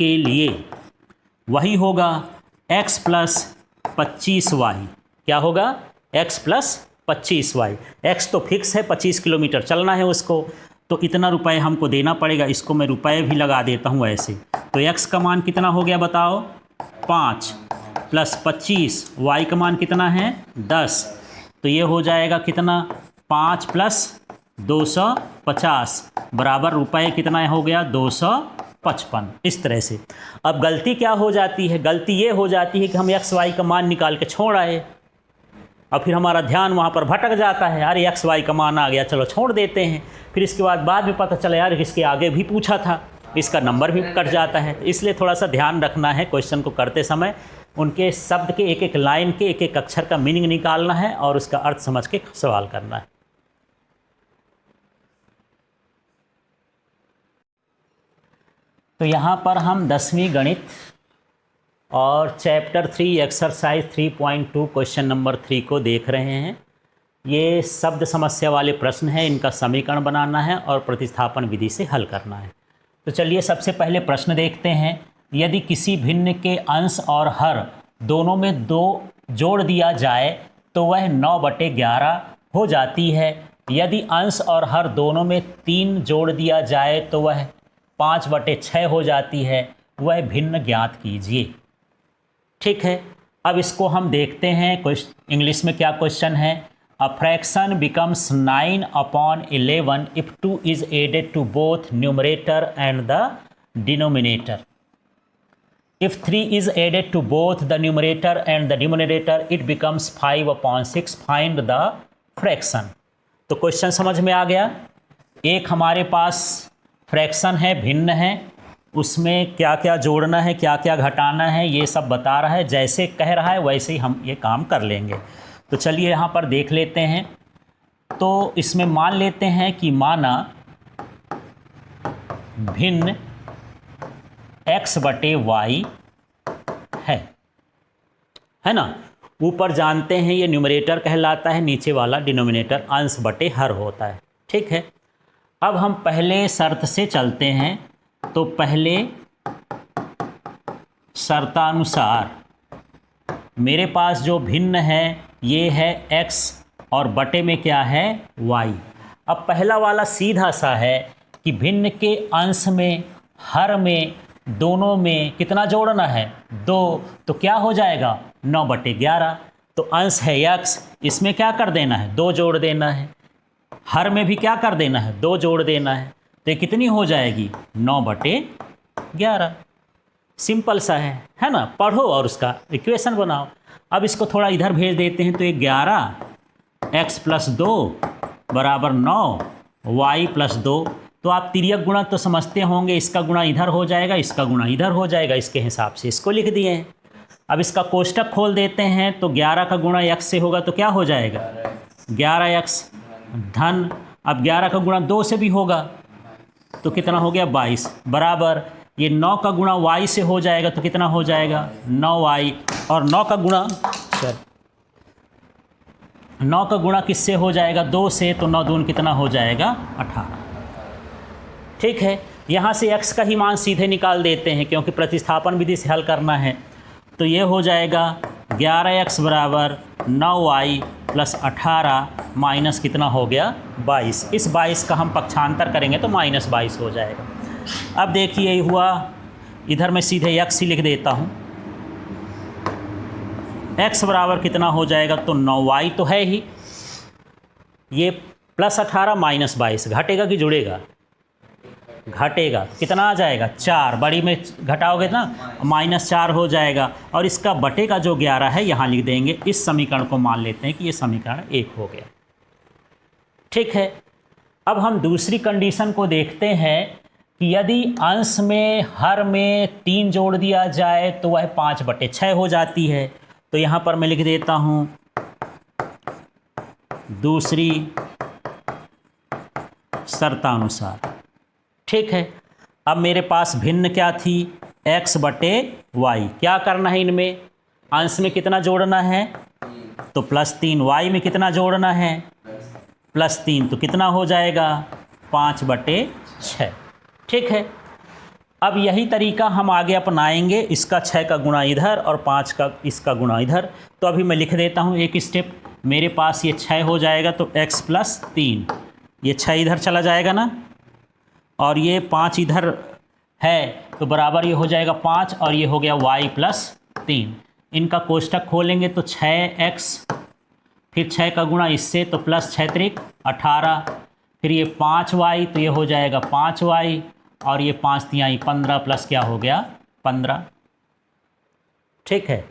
के लिए वही होगा x प्लस 25y। क्या होगा? x plus 25y। x तो फिक्स है, 25 किलोमीटर चलना है उसको, तो इतना रुपए हमको देना पड़ेगा। इसको मैं रुपए भी लगा देता हूँ ऐसे। तो x का मान कितना हो गया बताओ? 5 प्लस 25, y का मान कितना है? 10। तो ये हो जाएगा कितना? 5 प्लस 250 बराबर रुपए कितना हो गया? 255। इस तरह से। अब गलती क्या हो जाती है? गलती ये हो जाती है कि हम एक्स वाई का मान निकाल के छोड़ आए और फिर हमारा ध्यान वहाँ पर भटक जाता है। अरे एक्स वाई का मान आ गया, चलो छोड़ देते हैं। फिर इसके बाद में पता चला यार इसके आगे भी पूछा था, इसका नंबर भी कट जाता है। तो इसलिए थोड़ा सा ध्यान रखना है क्वेश्चन को करते समय। उनके शब्द के एक एक लाइन के एक एक अक्षर का मीनिंग निकालना है और उसका अर्थ समझ के सवाल करना है। तो यहाँ पर हम 10वीं गणित और चैप्टर 3 एक्सरसाइज 3.2 क्वेश्चन नंबर 3 को देख रहे हैं। ये शब्द समस्या वाले प्रश्न हैं, इनका समीकरण बनाना है और प्रतिस्थापन विधि से हल करना है। तो चलिए सबसे पहले प्रश्न देखते हैं। यदि किसी भिन्न के अंश और हर दोनों में 2 जोड़ दिया जाए तो वह 9/11 हो जाती है। यदि अंश और हर दोनों में 3 जोड़ दिया जाए तो वह 5/6 हो जाती है। वह भिन्न ज्ञात कीजिए। ठीक है, अब इसको हम देखते हैं। इंग्लिश में क्या क्वेश्चन है? A fraction becomes 9/11 if 2 is added to both numerator and the denominator. If 3 is added to both the numerator and the denominator it becomes 5/6. find the fraction। तो क्वेश्चन समझ में आ गया। एक हमारे पास फ्रैक्शन है, भिन्न है, उसमें क्या क्या जोड़ना है, क्या क्या घटाना है, ये सब बता रहा है। जैसे कह रहा है वैसे ही हम ये काम कर लेंगे। तो चलिए यहाँ पर देख लेते हैं। तो इसमें मान लेते हैं कि माना भिन्न x/y है ना। ऊपर जानते हैं ये न्यूमरेटर कहलाता है, नीचे वाला डिनोमिनेटर अंश बटे हर होता है। ठीक है, अब हम पहले शर्त से चलते हैं। तो पहले शर्तानुसार मेरे पास जो भिन्न है ये है x और बटे में क्या है? y। अब पहला वाला सीधा सा है कि भिन्न के अंश में, हर में, दोनों में कितना जोड़ना है? 2। तो क्या हो जाएगा? 9/11। तो अंश है x, इसमें क्या कर देना है? 2 जोड़ देना है। हर में भी क्या कर देना है? 2 जोड़ देना है। तो ये कितनी हो जाएगी? 9/11। सिंपल सा है ना। पढ़ो और उसका इक्वेशन बनाओ। अब इसको थोड़ा इधर भेज देते हैं। तो ये 11 x + 2 बराबर 9 y + 2। तो आप तिर्यक गुणा तो समझते होंगे, इसका गुणा इधर हो जाएगा, इसका गुणा इधर हो जाएगा। इसके हिसाब से इसको लिख दिए हैं। अब इसका कोष्टक खोल देते हैं। तो 11 का गुणा x से होगा तो क्या हो जाएगा? 11x धन। अब 11 का गुणा 2 से भी होगा तो कितना हो गया? 22 बराबर ये 9 का गुणा y से हो जाएगा तो कितना हो जाएगा? 9y। और 9 का गुणा किससे हो जाएगा? 2 से। तो 9 दून कितना हो जाएगा? 18। ठीक है, यहाँ से x का ही मान सीधे निकाल देते हैं क्योंकि प्रतिस्थापन विधि से हल करना है। तो ये हो जाएगा 11x बराबर 9y + 18 माइनस कितना हो गया? 22। इस 22 का हम पक्षांतर करेंगे तो -22 हो जाएगा। अब देखिए ये हुआ, इधर मैं सीधे x ही लिख देता हूँ। x बराबर कितना हो जाएगा? तो 9y तो है ही, ये +18 -22 घटेगा कि जुड़ेगा? घटेगा। कितना आ जाएगा? 4। बड़ी में घटाओगे ना, -4 हो जाएगा। और इसका बटे का जो 11 है यहाँ लिख देंगे। इस समीकरण को मान लेते हैं कि ये समीकरण 1 हो गया। ठीक है, अब हम दूसरी कंडीशन को देखते हैं कि यदि अंश में, हर में 3 जोड़ दिया जाए तो वह 5/6 हो जाती है। तो यहाँ पर मैं लिख देता हूँ दूसरी शर्तानुसार। ठीक है, अब मेरे पास भिन्न क्या थी? x/y। क्या करना है इनमें? अंश में कितना जोड़ना है? तो +3। y में कितना जोड़ना है? +3। तो कितना हो जाएगा? 5/6। ठीक है, अब यही तरीका हम आगे अपनाएंगे, इसका 6 का गुणा इधर और 5 का इसका गुणा इधर। तो अभी मैं लिख देता हूँ एक स्टेप। मेरे पास ये 6 हो जाएगा तो x + 3, ये 6 इधर चला जाएगा ना, और ये 5 इधर है तो बराबर ये हो जाएगा 5, और ये हो गया y + 3। इनका कोष्टक खोलेंगे तो 6x, फिर 6 का गुणा इससे तो प्लस 6 त्रिक 18, फिर ये 5y तो ये हो जाएगा 5y, और ये 5 तिहाई 15 प्लस क्या हो गया 15। ठीक है,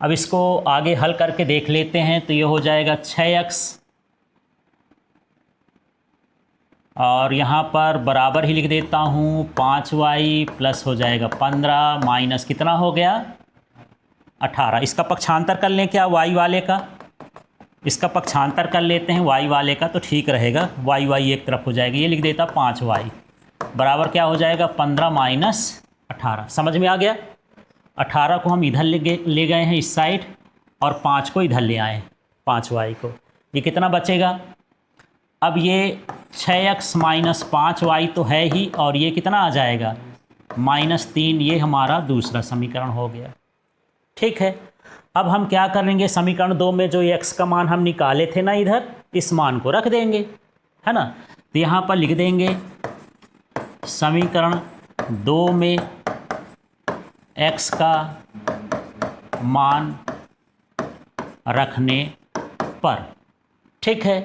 अब इसको आगे हल करके देख लेते हैं। तो ये हो जाएगा 6x, और यहाँ पर बराबर ही लिख देता हूँ 5y प्लस हो जाएगा 15 माइनस कितना हो गया 18। इसका पक्षांतर कर लें क्या y वाले का, इसका पक्षांतर कर लेते हैं y वाले का तो ठीक रहेगा। y एक तरफ हो जाएगा, ये लिख देता 5y बराबर क्या हो जाएगा 15 माइनस 18। समझ में आ गया। 18 को हम इधर ले गए हैं इस साइड, और 5 को इधर ले आए 5y को। ये कितना बचेगा, अब ये 6x माइनस 5y तो है ही, और ये कितना आ जाएगा -3। ये हमारा दूसरा समीकरण हो गया। ठीक है, अब हम क्या करेंगे, समीकरण 2 में जो x का मान हम निकाले थे ना इधर, इस मान को रख देंगे, है ना। तो यहाँ पर लिख देंगे समीकरण 2 में x का मान रखने पर। ठीक है,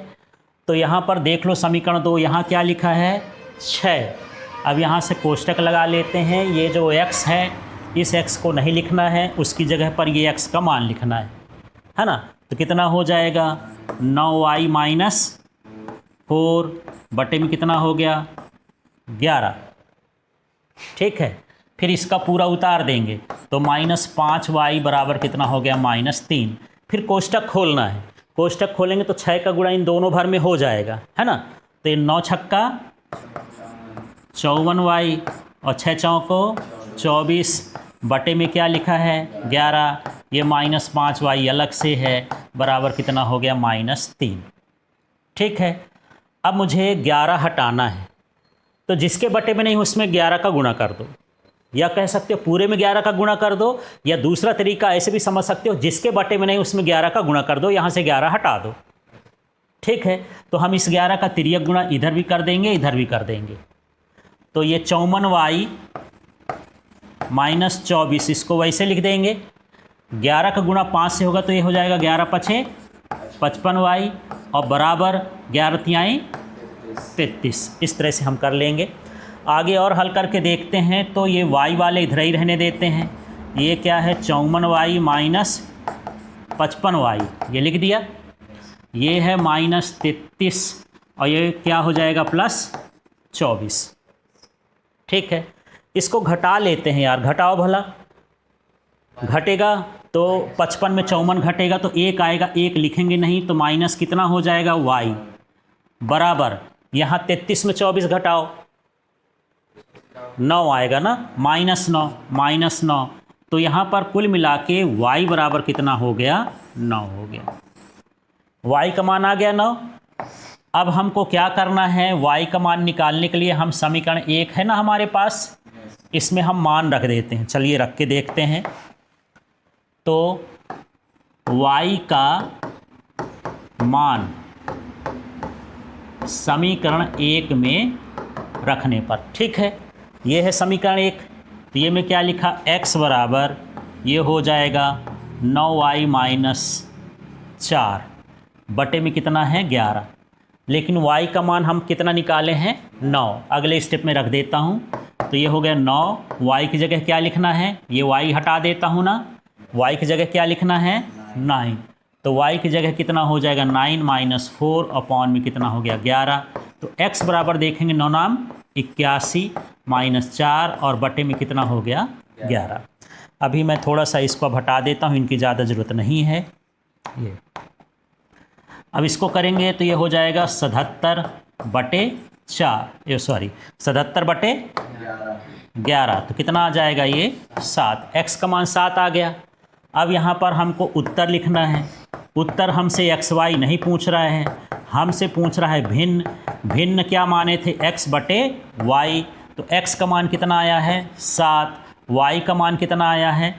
तो यहाँ पर देख लो समीकरण 2, यहाँ क्या लिखा है 6। अब यहाँ से कोष्टक लगा लेते हैं। ये जो x है, इस x को नहीं लिखना है, उसकी जगह पर ये x का मान लिखना है ना। तो कितना हो जाएगा 9y माइनस 4 बटे में कितना हो गया 11। ठीक है, फिर इसका पूरा उतार देंगे तो -5y बराबर कितना हो गया -3। फिर कोष्टक खोलना है, कोष्टक खोलेंगे तो 6 का गुणा इन दोनों भर में हो जाएगा, है ना। तो ये 9 छक्का 54y और 6 चौको 24 बटे में क्या लिखा है 11। ये -5y अलग से है, बराबर कितना हो गया -3। ठीक है, अब मुझे 11 हटाना है, तो जिसके बटे में नहीं उसमें 11 का गुणा कर दो, या कह सकते हो पूरे में 11 का गुणा कर दो, या दूसरा तरीका ऐसे भी समझ सकते हो जिसके बटे में नहीं उसमें 11 का गुणा कर दो, यहाँ से 11 हटा दो। ठीक है, तो हम इस 11 का तिर्यक गुणा इधर भी कर देंगे, इधर भी कर देंगे। तो ये 54y माइनस 24, इसको वैसे लिख देंगे। 11 का गुणा 5 से होगा तो ये हो जाएगा 11 पछे 55y, और बराबर 11 तिहाई 33। इस तरह से हम कर लेंगे। आगे और हल करके देखते हैं। तो ये y वाले इधर ही रहने देते हैं। ये क्या है 54y माइनस 55y, ये लिख दिया। ये है -33, और ये क्या हो जाएगा +24। ठीक है, इसको घटा लेते हैं यार, घटाओ भला। घटेगा तो 55 में 54 घटेगा तो 1 आएगा, 1 लिखेंगे नहीं तो माइनस कितना हो जाएगा y बराबर, यहाँ 33 में 24 घटाओ 9 आएगा ना, -9 तो यहाँ पर कुल मिला के y बराबर कितना हो गया 9 हो गया। y का मान आ गया 9। अब हमको क्या करना है, y का मान निकालने के लिए हम समीकरण 1 है ना हमारे पास, इसमें हम मान रख देते हैं। चलिए रख के देखते हैं। तो y का मान समीकरण 1 में रखने पर, ठीक है, ये है समीकरण 1। तो ये में क्या लिखा, x बराबर ये हो जाएगा 9y माइनस 4 बटे में कितना है 11। लेकिन y का मान हम कितना निकाले हैं 9। अगले स्टेप में रख देता हूँ। तो ये हो गया 9, y की जगह क्या लिखना है, ये y हटा देता हूँ ना, y की जगह क्या लिखना है 9। तो y की जगह कितना हो जाएगा 9 माइनस 4 अपॉन में कितना हो गया 11। तो x बराबर देखेंगे 9 नाम 81 माइनस 4 और बटे में कितना हो गया 11। अभी मैं थोड़ा सा इसको अब हटा देता हूँ, इनकी ज़्यादा ज़रूरत नहीं है। ये अब इसको करेंगे तो ये हो जाएगा 77 बटे 4, 77 बटे 11। तो कितना आ जाएगा ये 7। x का मान 7 आ गया। अब यहाँ पर हमको उत्तर लिखना है। उत्तर हमसे x y नहीं पूछ रहा है, हमसे पूछ रहा है भिन्न। भिन्न क्या माने थे, x बटे y। तो x का मान कितना आया है 7, y का मान कितना आया है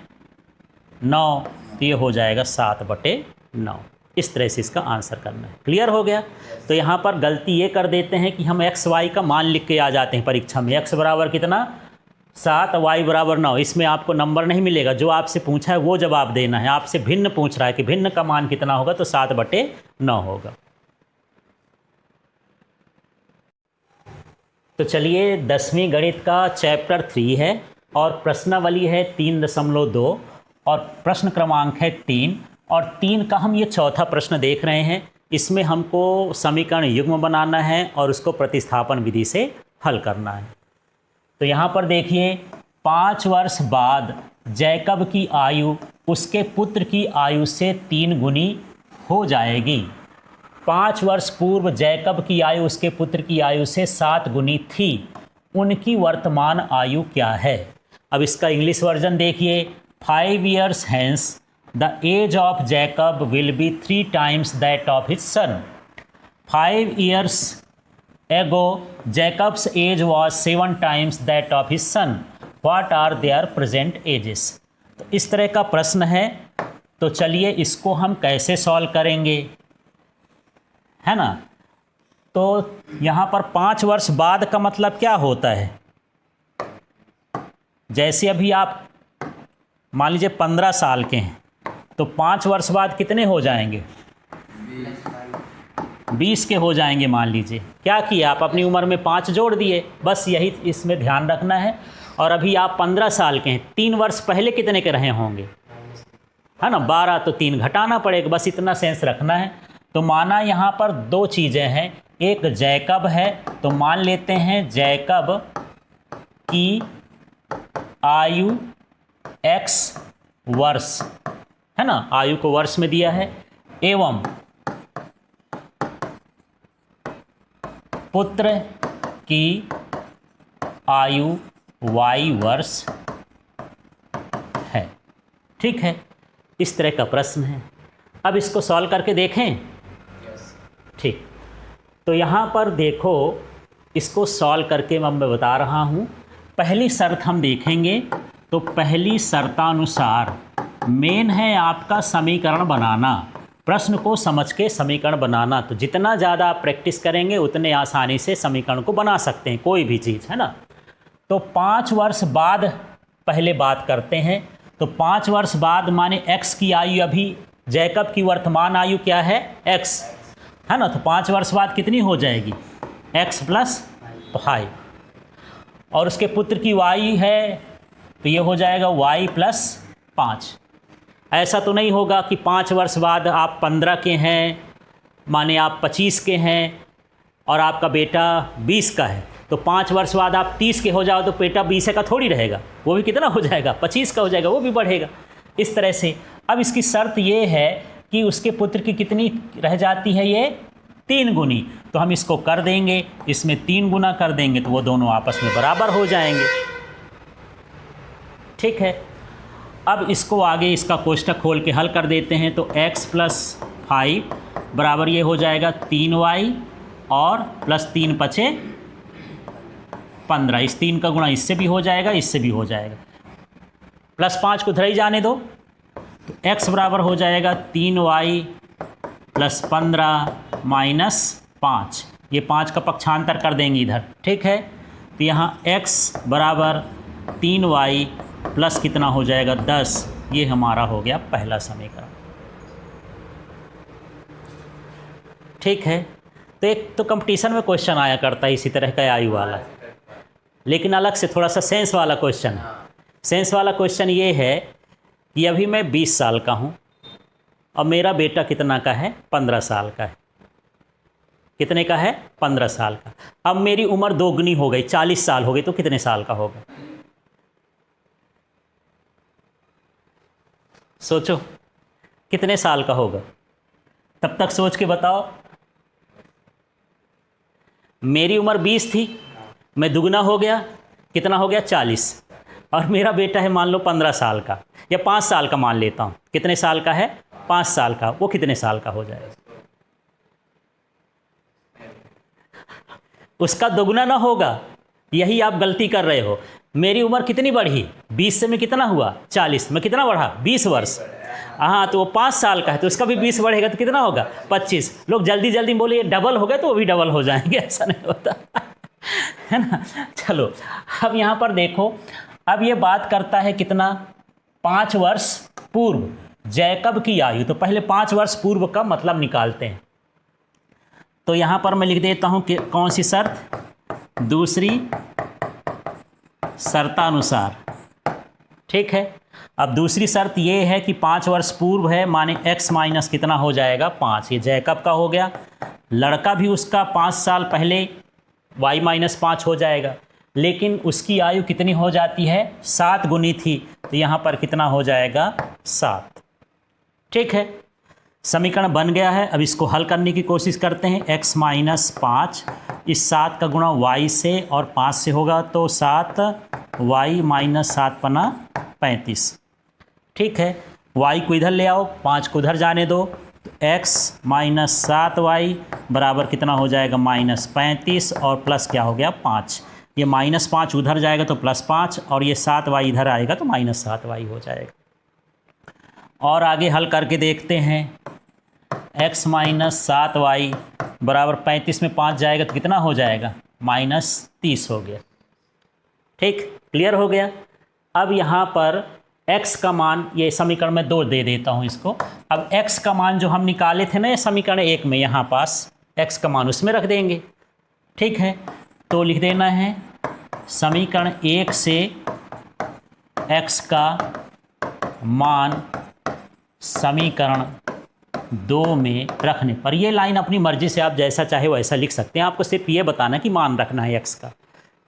9, तो ये हो जाएगा 7/9। इस तरह से इसका आंसर करना है। क्लियर हो गया। तो यहाँ पर गलती ये कर देते हैं कि हम x y का मान लिख के आ जाते हैं परीक्षा में, x बराबर कितना 7, y बराबर 9। इसमें आपको नंबर नहीं मिलेगा, जो आपसे पूछा है वो जवाब देना है। आपसे भिन्न पूछ रहा है कि भिन्न का मान कितना होगा, तो 7/9 होगा। तो चलिए 10वीं गणित का चैप्टर 3 है और प्रश्नावली है 3.2 और प्रश्न क्रमांक है 3 और 3 का हम ये चौथा प्रश्न देख रहे हैं। इसमें हमको समीकरण युग्म बनाना है और उसको प्रतिस्थापन विधि से हल करना है। तो यहाँ पर देखिए 5 वर्ष बाद जैकब की आयु उसके पुत्र की आयु से 3 गुनी हो जाएगी। 5 वर्ष पूर्व जैकब की आयु उसके पुत्र की आयु से 7 गुनी थी। उनकी वर्तमान आयु क्या है? अब इसका इंग्लिश वर्जन देखिए। 5 years hence the age of Jacob will be 3 times that of his son. 5 years ago Jacob's age was 7 times that of his son. What are their present ages? तो इस तरह का प्रश्न है। तो चलिए इसको हम कैसे सॉल्व करेंगे, है ना। तो यहाँ पर 5 वर्ष बाद का मतलब क्या होता है? जैसे अभी आप मान लीजिए 15 साल के हैं, तो 5 वर्ष बाद कितने हो जाएंगे? 20 के हो जाएंगे मान लीजिए। क्या किया आप अपनी उम्र में 5 जोड़ दिए, बस यही इसमें ध्यान रखना है। और अभी आप 15 साल के हैं, 3 वर्ष पहले कितने के रहे होंगे, है ना, 12, तो 3 घटाना पड़ेगा, बस इतना सेंस रखना है। तो माना यहाँ पर 2 चीज़ें हैं, एक जैकब है, तो मान लेते हैं जैकब की आयु x वर्ष, है ना, आयु को वर्ष में दिया है, एवं पुत्र की आयु y वर्ष है। ठीक है, इस तरह का प्रश्न है। अब इसको सॉल्व करके देखें। ठीक, तो यहाँ पर देखो, इसको सॉल्व करके मैं बता रहा हूँ। पहली शर्त हम देखेंगे, तो पहली शर्तानुसार मेन है आपका समीकरण बनाना, प्रश्न को समझ के समीकरण बनाना। तो जितना ज़्यादा आप प्रैक्टिस करेंगे उतने आसानी से समीकरण को बना सकते हैं, कोई भी चीज़, है ना। तो 5 वर्ष बाद पहले बात करते हैं। तो 5 वर्ष बाद माने x की आयु, अभी जैकब की वर्तमान आयु क्या है x, है ना। तो 5 वर्ष बाद कितनी हो जाएगी x + 5, और उसके पुत्र की y है, तो ये हो जाएगा y + 5। ऐसा तो नहीं होगा कि 5 वर्ष बाद आप 15 के हैं, माने आप 25 के हैं और आपका बेटा 20 का है, तो 5 वर्ष बाद आप 30 के हो जाओ तो बेटा 20 का थोड़ी रहेगा, वो भी कितना हो जाएगा 25 का हो जाएगा, वो भी बढ़ेगा। इस तरह से अब इसकी शर्त ये है कि उसके पुत्र की कितनी रह जाती है, ये 3 गुनी। तो हम इसको कर देंगे, इसमें 3 गुना कर देंगे, तो वो दोनों आपस में बराबर हो जाएंगे। ठीक है, अब इसको आगे इसका कोष्ठक खोल के हल कर देते हैं। तो x + 5 बराबर ये हो जाएगा 3y और +3 × 5 = 15। इस 3 का गुणा इससे भी हो जाएगा, इससे भी हो जाएगा, +5 को इधर ही जाने दो। तो x बराबर हो जाएगा 3y + 15 - 5, ये 5 का पक्षांतर कर देंगे इधर। ठीक है, तो यहाँ x बराबर 3y प्लस कितना हो जाएगा 10। ये हमारा हो गया पहला समीकरण। ठीक है, तो एक तो कंपटीशन में क्वेश्चन आया करता है इसी तरह का आयु वाला, लेकिन अलग से थोड़ा सा सेंस वाला क्वेश्चन है। सेंस वाला क्वेश्चन ये है कि अभी मैं 20 साल का हूँ और मेरा बेटा कितना का है, 15 साल का है। कितने का है, 15 साल का। अब मेरी उम्र 2 गुनी हो गई, 40 साल हो गई, तो कितने साल का होगा? सोचो कितने साल का होगा, तब तक सोच के बताओ। मेरी उम्र 20 थी, मैं दुगना हो गया, कितना हो गया 40, और मेरा बेटा है मान लो 15 साल का या 5 साल का मान लेता हूँ। कितने साल का है, 5 साल का, वो कितने साल का हो जाएगा? उसका दोगुना ना होगा, यही आप गलती कर रहे हो। मेरी उम्र कितनी बढ़ी, 20 से मैं कितना हुआ 40, मैं कितना बढ़ा 20 वर्ष। हाँ, तो वो 5 साल का है तो उसका भी 20 बढ़ेगा तो कितना होगा 25। लोग जल्दी जल्दी बोले डबल हो गया तो वो भी डबल हो जाएंगे, ऐसा नहीं होता है ना। चलो अब यहाँ पर देखो, अब ये बात करता है कितना, 5 वर्ष पूर्व जैकब की आयु। तो पहले 5 वर्ष पूर्व का मतलब निकालते हैं। तो यहाँ पर मैं लिख देता हूँ कि कौन सी शर्त, दूसरी शर्तानुसार। ठीक है, अब दूसरी शर्त ये है कि 5 वर्ष पूर्व है, माने x माइनस कितना हो जाएगा 5। ये जैकब का हो गया। लड़का भी उसका 5 साल पहले y माइनस 5 हो जाएगा, लेकिन उसकी आयु कितनी हो जाती है 7 गुनी थी, तो यहाँ पर कितना हो जाएगा 7। ठीक है, समीकरण बन गया है। अब इसको हल करने की कोशिश करते हैं। x माइनस 5, इस 7 का गुणा y से और 5 से होगा तो 7y माइनस 7 पना 35। ठीक है, y को इधर ले आओ, 5 को उधर जाने दो, तो x माइनस 7y बराबर कितना हो जाएगा -35 और प्लस क्या हो गया 5। ये -5 उधर जाएगा तो +5 और ये 7y इधर आएगा तो -7y हो जाएगा। और आगे हल करके देखते हैं। x माइनस 7y बराबर 35 में 5 जाएगा तो कितना हो जाएगा -30 हो गया। ठीक, क्लियर हो गया। अब यहाँ पर x का मान, ये समीकरण में 2 दे देता हूँ इसको। अब x का मान जो हम निकाले थे ना ये समीकरण 1 में, यहाँ पास x का मान उसमें रख देंगे। ठीक है, तो लिख देना है समीकरण 1 से x का मान समीकरण 2 में रखने पर। ये लाइन अपनी मर्जी से आप जैसा चाहे वैसा लिख सकते हैं, आपको सिर्फ ये बताना कि मान रखना है x का।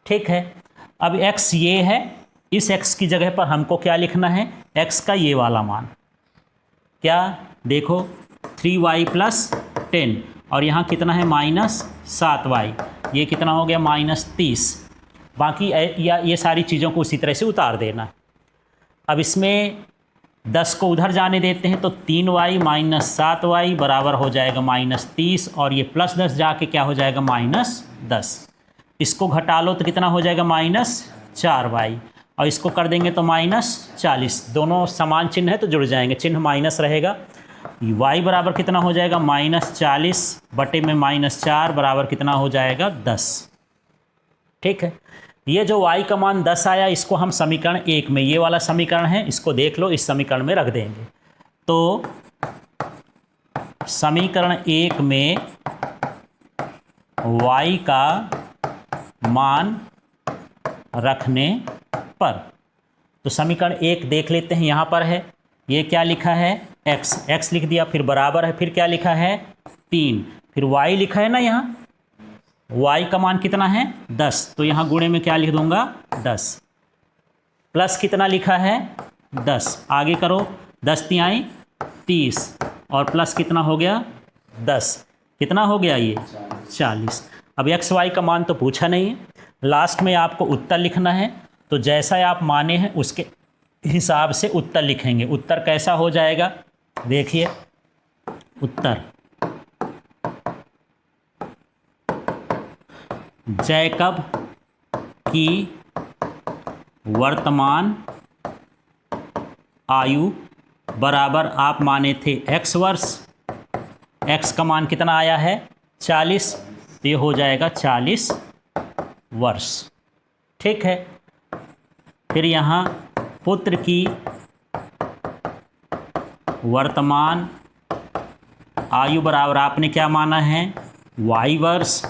ठीक है, अब x ये है, इस x की जगह पर हमको क्या लिखना है, x का ये वाला मान, क्या देखो 3y प्लस 10 और यहाँ कितना है -7y, ये कितना हो गया -30। बाकी ये सारी चीज़ों को उसी तरह से उतार देना। अब इसमें 10 को उधर जाने देते हैं तो 3y माइनस 7y बराबर हो जाएगा -30 और ये +10 जाके क्या हो जाएगा -10। इसको घटा लो तो कितना हो जाएगा -4y और इसको कर देंगे तो -40। दोनों समान चिन्ह है तो जुड़ जाएंगे, चिन्ह माइनस रहेगा। y बराबर कितना हो जाएगा -40 बटे में -4 बराबर कितना हो जाएगा 10। ठीक है, ये जो y का मान 10 आया इसको हम समीकरण 1 में, ये वाला समीकरण है इसको देख लो, इस समीकरण में रख देंगे। तो समीकरण 1 में y का मान रखने पर, तो समीकरण 1 देख लेते हैं। यहाँ पर है, ये क्या लिखा है x लिख दिया, फिर बराबर है, फिर क्या लिखा है 3, फिर y लिखा है ना, यहाँ y का मान कितना है 10, तो यहाँ गुणे में क्या लिख दूंगा 10, प्लस कितना लिखा है 10, आगे करो 10 तिहाई 30 और प्लस कितना हो गया 10, कितना हो गया ये 40। अब एक्स वाई का मान तो पूछा नहीं है, लास्ट में आपको उत्तर लिखना है, तो जैसा आप माने हैं उसके हिसाब से उत्तर लिखेंगे। उत्तर कैसा हो जाएगा देखिए, उत्तर जैकब की वर्तमान आयु बराबर, आप माने थे x वर्ष, x का मान कितना आया है 40, तो ये हो जाएगा 40 वर्ष। ठीक है, फिर यहाँ पुत्र की वर्तमान आयु बराबर आपने क्या माना है y वर्ष,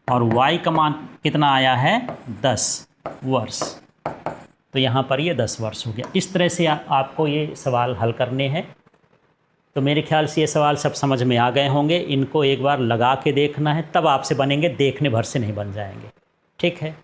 और y का मान कितना आया है 10 वर्ष, तो यहाँ पर ये 10 वर्ष हो गया। इस तरह से आपको ये सवाल हल करने हैं। तो मेरे ख्याल से ये सवाल सब समझ में आ गए होंगे। इनको एक बार लगा के देखना है, तब आपसे बनेंगे, देखने भर से नहीं बन जाएंगे। ठीक है।